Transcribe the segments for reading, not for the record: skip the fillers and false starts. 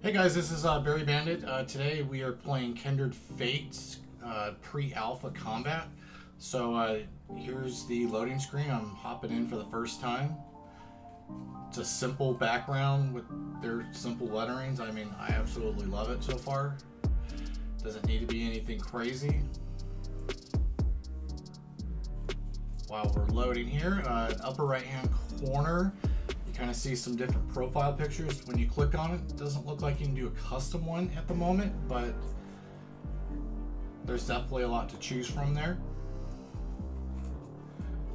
Hey guys, this is Barry Bandit. Today we are playing Kindred Fates pre-alpha combat. So here's the loading screen. I'm hopping in for the first time. It's a simple background with their simple letterings. I mean, I absolutely love it so far. Doesn't need to be anything crazy. While we're loading here, upper right hand corner, you kind of see some different profile pictures. When you click on it, it doesn't look like you can do a custom one at the moment, but there's definitely a lot to choose from there.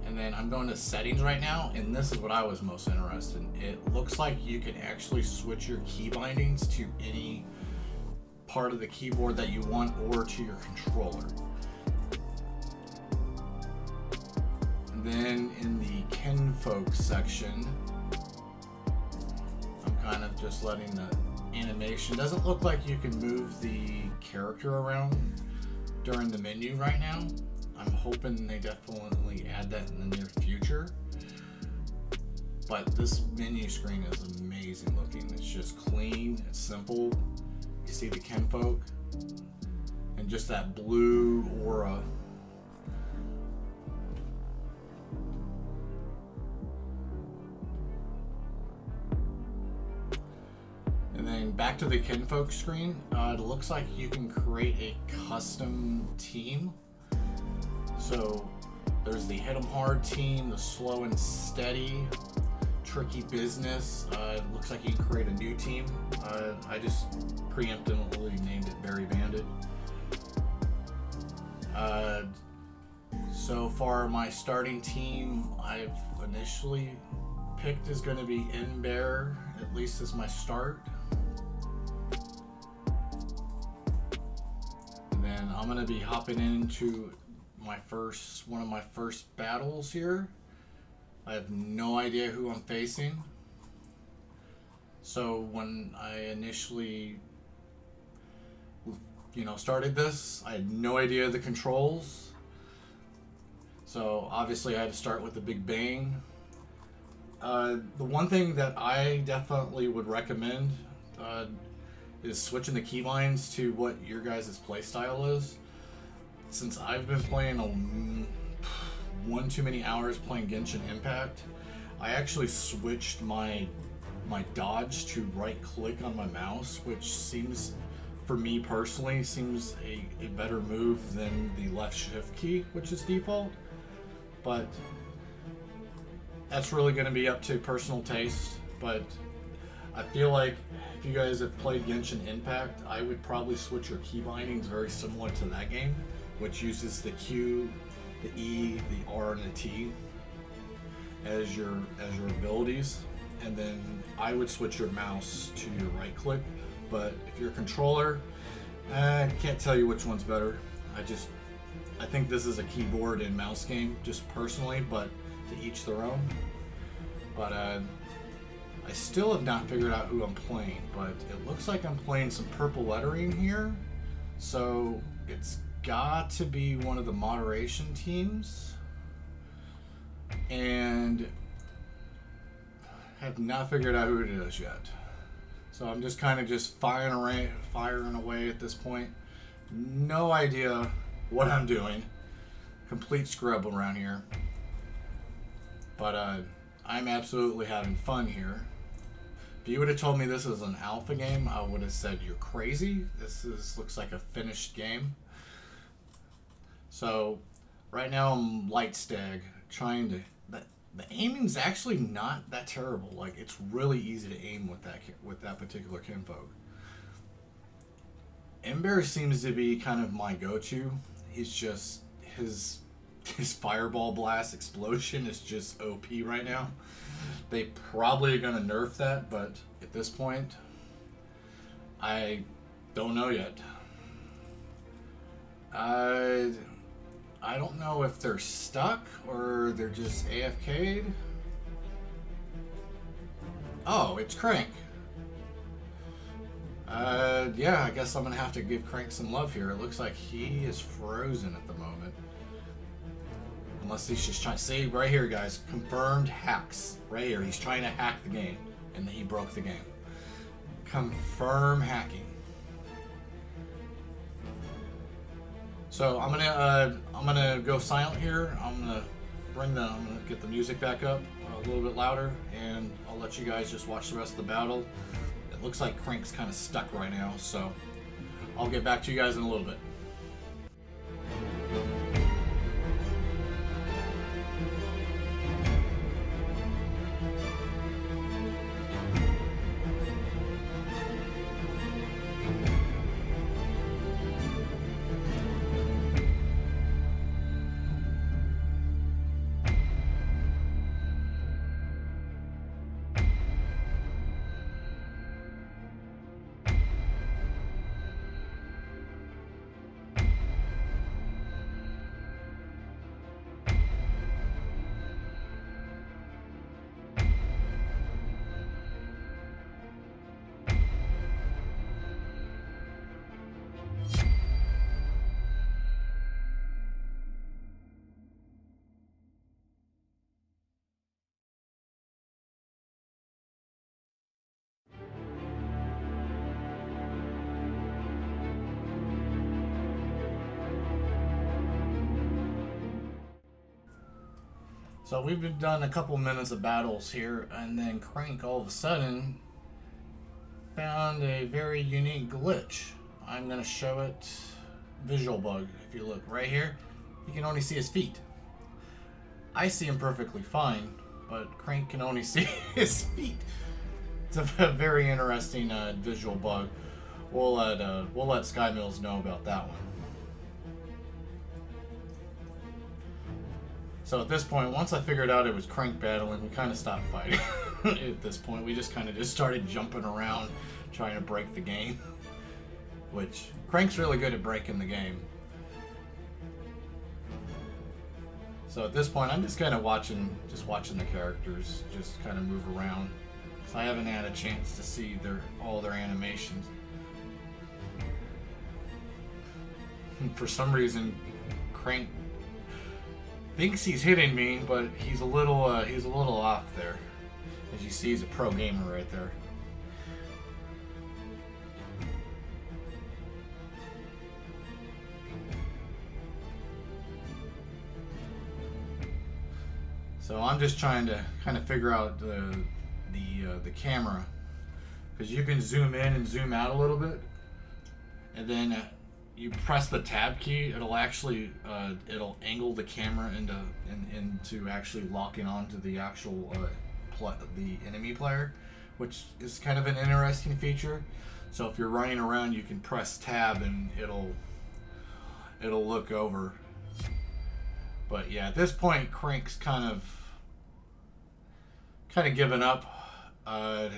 And then I'm going to settings right now, and this is what I was most interested in. It looks like you can actually switch your key bindings to any part of the keyboard that you want or to your controller. And then in the kinfolk section, I'm kind of just letting the animation. Doesn't look like you can move the character around during the menu right now. I'm hoping they definitely add that in the near future. But this menu screen is amazing looking. It's just clean, it's simple. You see the kinfolk and just that blue aura. And then back to the kinfolk screen, it looks like you can create a custom team. So there's the hit 'em hard team, the slow and steady, tricky business. It looks like you can create a new team. I just preemptively named it Barry Bandit. So far, my starting team I've initially picked is going to be Bear, at least as my start. And then I'm going to be hopping into one of my first battles here. I have no idea who I'm facing. So when I initially, started this, I had no idea of the controls. So obviously I had to start with the big bang. The one thing that I definitely would recommend is switching the keybinds to what your guys' playstyle is. Since I've been playing one too many hours playing Genshin Impact, I actually switched my dodge to right click on my mouse, which seems, for me personally, seems a better move than the left shift key, which is default. But that's really going to be up to personal taste. But I feel like if you guys have played Genshin Impact, I would probably switch your key bindings very similar to that game, which uses the Q, the E, the R, and the T as your abilities. And then I would switch your mouse to your right click. But if you're a controller, I can't tell you which one's better. I think this is a keyboard and mouse game, just personally, but to each their own. But I still have not figured out who I'm playing, but it looks like I'm playing some purple lettering here. So it's got to be one of the moderation teams, and have not figured out who it is yet. So I'm just kind of firing away at this point. No idea what I'm doing. Complete scrub around here. But I'm absolutely having fun here. If you would have told me this is an alpha game, I would have said you're crazy. Looks like a finished game. So right now I'm light stag, trying to. The aiming's actually not that terrible. Like, it's really easy to aim with that particular kinfolk. Bear seems to be kind of my go-to. He's just his fireball blast explosion is just OP right now. They probably are gonna nerf that, but at this point, I don't know yet. I don't know if they're stuck or they're just AFK'd. Oh, it's Crank. Yeah, I guess I'm gonna have to give Crank some love here. It looks like he is frozen at the moment. Unless he's just trying to see right here, guys. Confirmed hacks. Right here. He's trying to hack the game. And he broke the game. confirm hacking. So I'm gonna go silent here. I'm gonna get the music back up a little bit louder, and I'll let you guys just watch the rest of the battle. It looks like Crank's kind of stuck right now, so I'll get back to you guys in a little bit. So we've done a couple minutes of battles here, and then Crank all of a sudden found a very unique glitch. I'm going to show it. Visual bug. If you look right here, you can only see his feet. I see him perfectly fine, but Crank can only see his feet. It's a very interesting visual bug. We'll let Sky Mills know about that one. So at this point, once I figured out it was Crank battling, we kind of stopped fighting. At this point, we just kind of started jumping around, trying to break the game. Which, Crank's really good at breaking the game. So at this point, I'm just kind of watching the characters just kind of move around. So I haven't had a chance to see all their animations. For some reason, Crank thinks he's hitting me, but he's a little off there. As you see, he's a pro gamer right there. So I'm just trying to kind of figure out the camera, because you can zoom in and zoom out a little bit, and then you press the tab key, it'll actually it'll angle the camera into actually locking onto the actual the enemy player, which is kind of an interesting feature. So if you're running around, you can press tab and it'll look over. But yeah, at this point, Crank's kind of given up.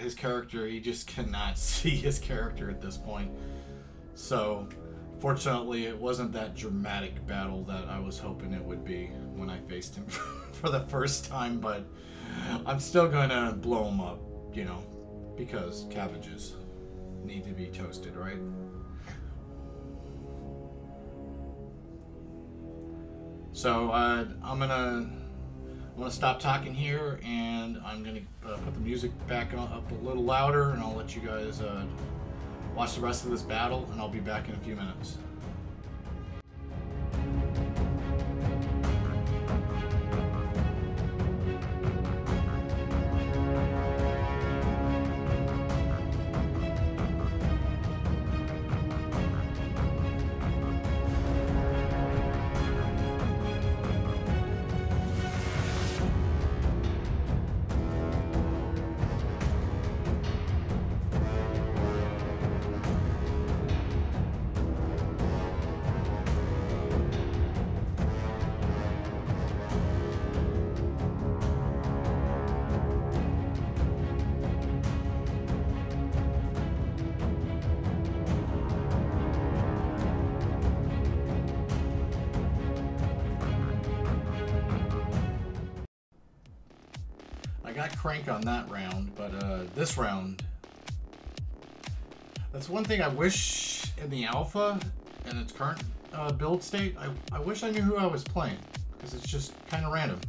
His character, he just cannot see his character at this point. So fortunately, it wasn't that dramatic battle that I was hoping it would be when I faced him for the first time, but I'm still gonna blow him up, you know, because cabbages need to be toasted, right? So I'm gonna stop talking here, and I'm gonna put the music back up a little louder, and I'll let you guys watch the rest of this battle, and I'll be back in a few minutes. I got Crank on that round, but this round, that's one thing I wish in the alpha, in its current build state, I wish I knew who I was playing, because it's just kind of random.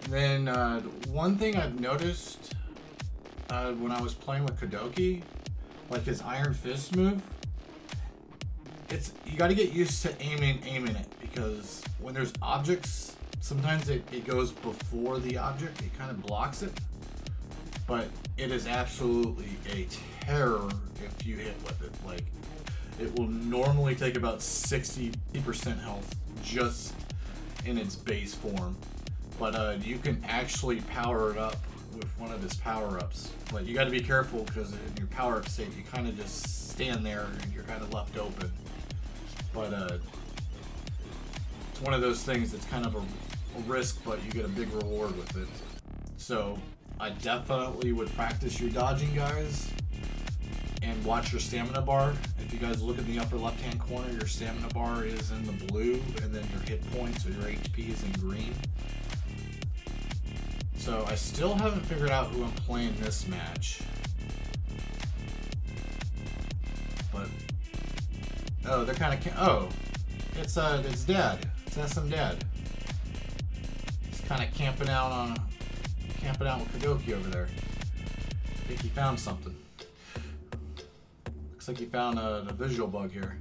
And then one thing I've noticed when I was playing with Kadoki, like his Iron Fist move, you got to get used to aiming it, because when there's objects, sometimes it goes before the object, it kind of blocks it, but it is absolutely a terror if you hit with it. Like, it will normally take about 60% health just in its base form, but you can actually power it up with one of his power-ups. But you got to be careful, because in your power-up state, you kind of just stand there and you're kind of left open. But it's one of those things that's kind of a risk, but you get a big reward with it. So I definitely would practice your dodging, guys, and watch your stamina bar. If you guys look in the upper left-hand corner, your stamina bar is in the blue, and then your hit points or your HP is in green. So I still haven't figured out who I'm playing this match. But oh, they're kind of it's Dad. It's SM Dad. He's kind of camping out with Kadoki over there. I think he found something. Looks like he found a visual bug here.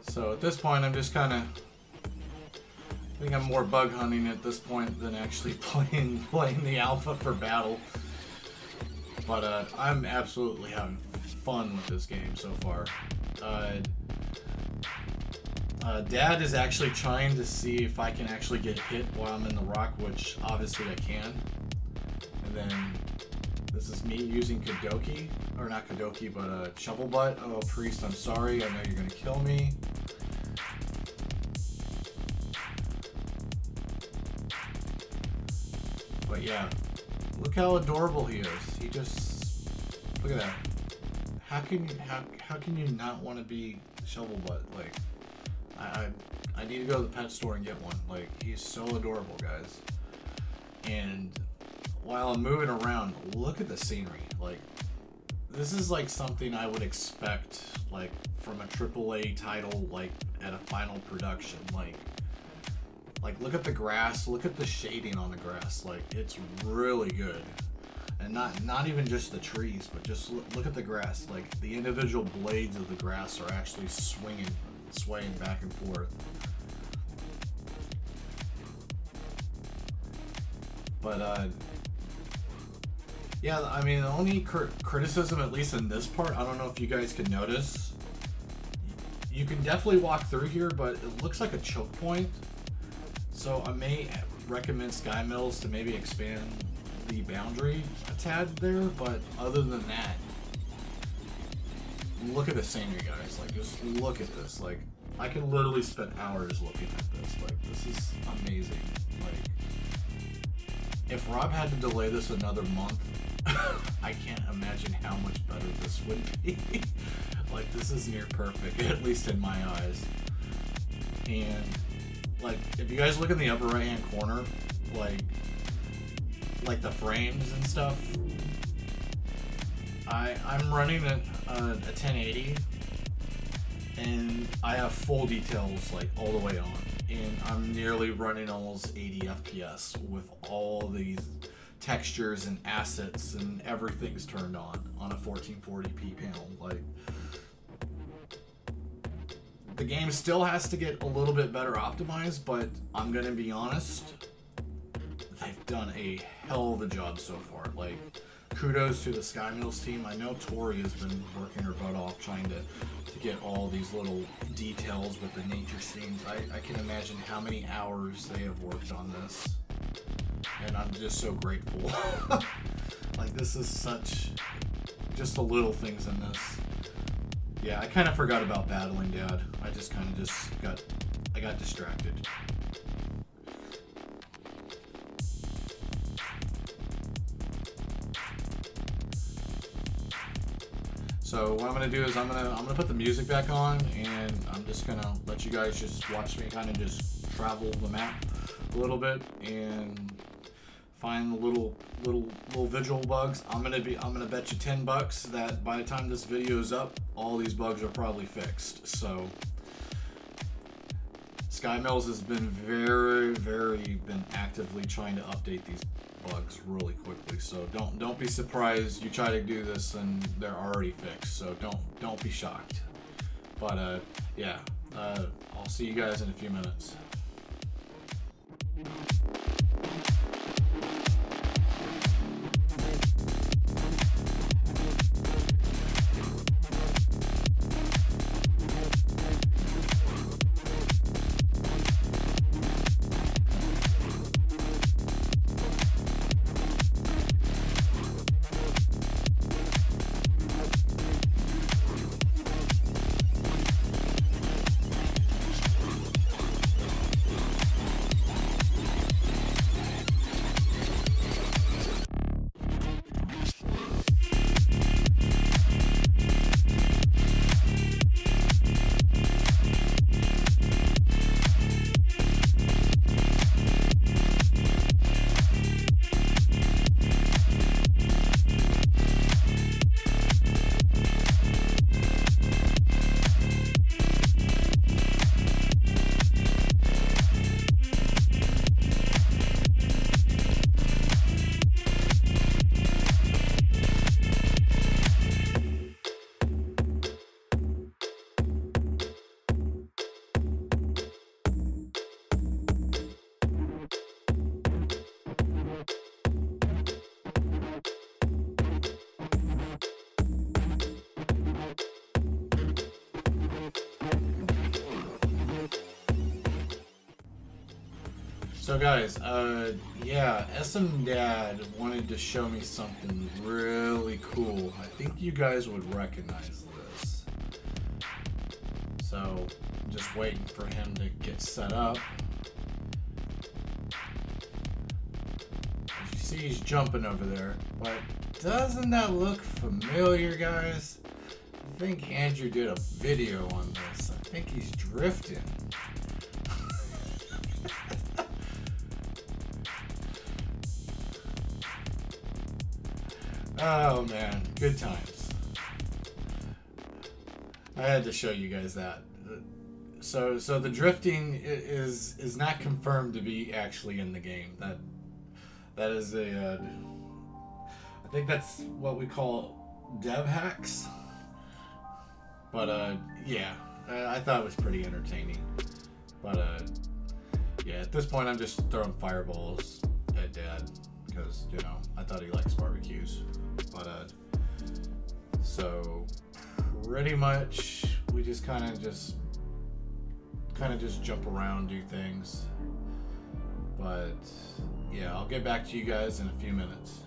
So at this point, I'm just kind of, I think I'm more bug hunting at this point than actually playing the alpha for battle. But I'm absolutely having fun with this game so far. Dad is actually trying to see if I can actually get hit while I'm in the rock, which obviously I can. And then this is me using Kadoki, or not Kadoki, but Shovel Butt. Oh, Priest, I'm sorry. I know you're gonna kill me. But yeah, look how adorable he is. He just, look at that. How can you not want to be Shovel Butt? Like, I need to go to the pet store and get one. Like, he's so adorable, guys. And while I'm moving around, look at the scenery. Like, this is like something I would expect, like, from a AAA title, like, at a final production. Like, look at the grass, look at the shading on the grass. Like, it's really good. And not even just the trees, but just look at the grass. Like, the individual blades of the grass are actually swaying back and forth. But yeah, I mean, the only criticism, at least in this part, I don't know if you guys can notice, you can definitely walk through here, but it looks like a choke point. So I may recommend Sky Mills to maybe expand the boundary a tad there, but other than that, look at the scenery, guys. Like, just look at this. Like, I can literally spend hours looking at this. Like, this is amazing. Like, if Rob had to delay this another month, I can't imagine how much better this would be. Like, this is near perfect, at least in my eyes. And like, if you guys look in the upper right hand corner, like the frames and stuff, I'm running a 1080, and I have full details, like, all the way on, and I'm nearly running almost 80 FPS with all these textures and assets, and everything's turned on a 1440p panel. Like, the game still has to get a little bit better optimized, but I'm gonna be honest, they've done a hell of a job so far. Like, kudos to the Sky Mills team. I know Tori has been working her butt off trying to get all these little details with the nature scenes. I can imagine how many hours they have worked on this, and I'm just so grateful. Like, this is such, just the little things in this. Yeah, I kind of forgot about battling Dad. I just kind of got distracted. So what I'm gonna do is I'm gonna put the music back on, and I'm just gonna let you guys just watch me kind of just travel the map a little bit and find the little visual bugs. I'm gonna bet you $10 that by the time this video is up, all these bugs are probably fixed. So Sky Mills has been been actively trying to update these bugs really quickly. So don't be surprised you try to do this and they're already fixed. So don't be shocked. But yeah, I'll see you guys in a few minutes. So guys, yeah, SM Dad wanted to show me something really cool. I think you guys would recognize this. So, I'm just waiting for him to get set up. As you see, he's jumping over there. But doesn't that look familiar, guys? I think Andrew did a video on this. I think he's drifting. Oh man, good times. I had to show you guys that. So the drifting is not confirmed to be actually in the game. That is a I think that's what we call dev hacks. But yeah, I thought it was pretty entertaining. But yeah, at this point I'm just throwing fireballs at Dad because, you know, I thought he likes barbecues. But so pretty much we just kind of just jump around, do things. But yeah, I'll get back to you guys in a few minutes.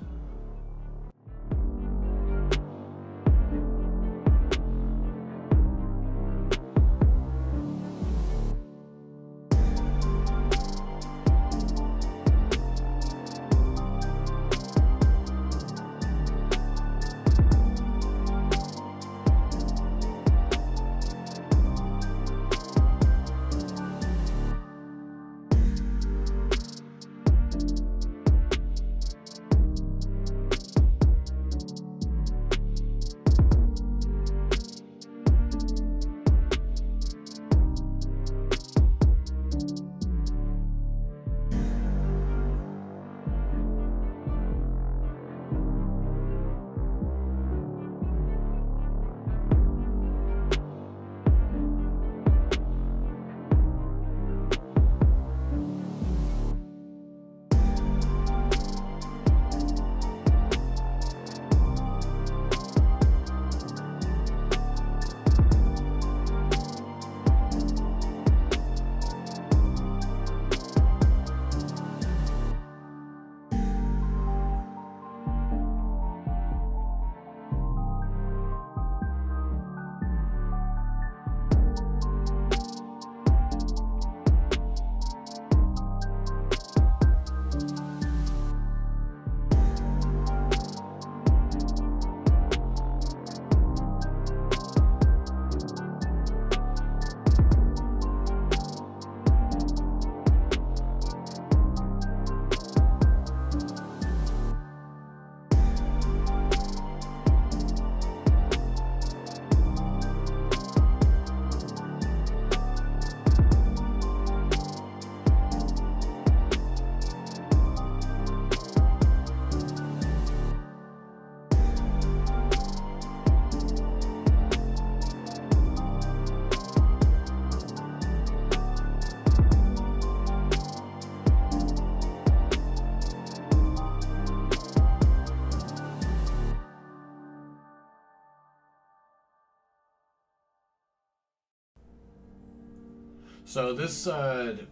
So this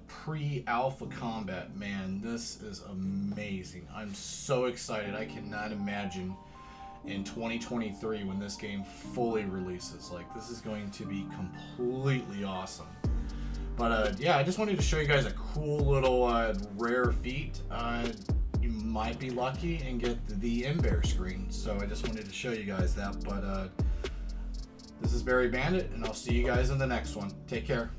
pre-alpha combat, man, this is amazing. I'm so excited. I cannot imagine in 2023 when this game fully releases. Like, this is going to be completely awesome. But yeah, I just wanted to show you guys a cool little rare feat. You might be lucky and get the in-bear screen. So I just wanted to show you guys that. But this is Barry Bandit, and I'll see you guys in the next one. Take care.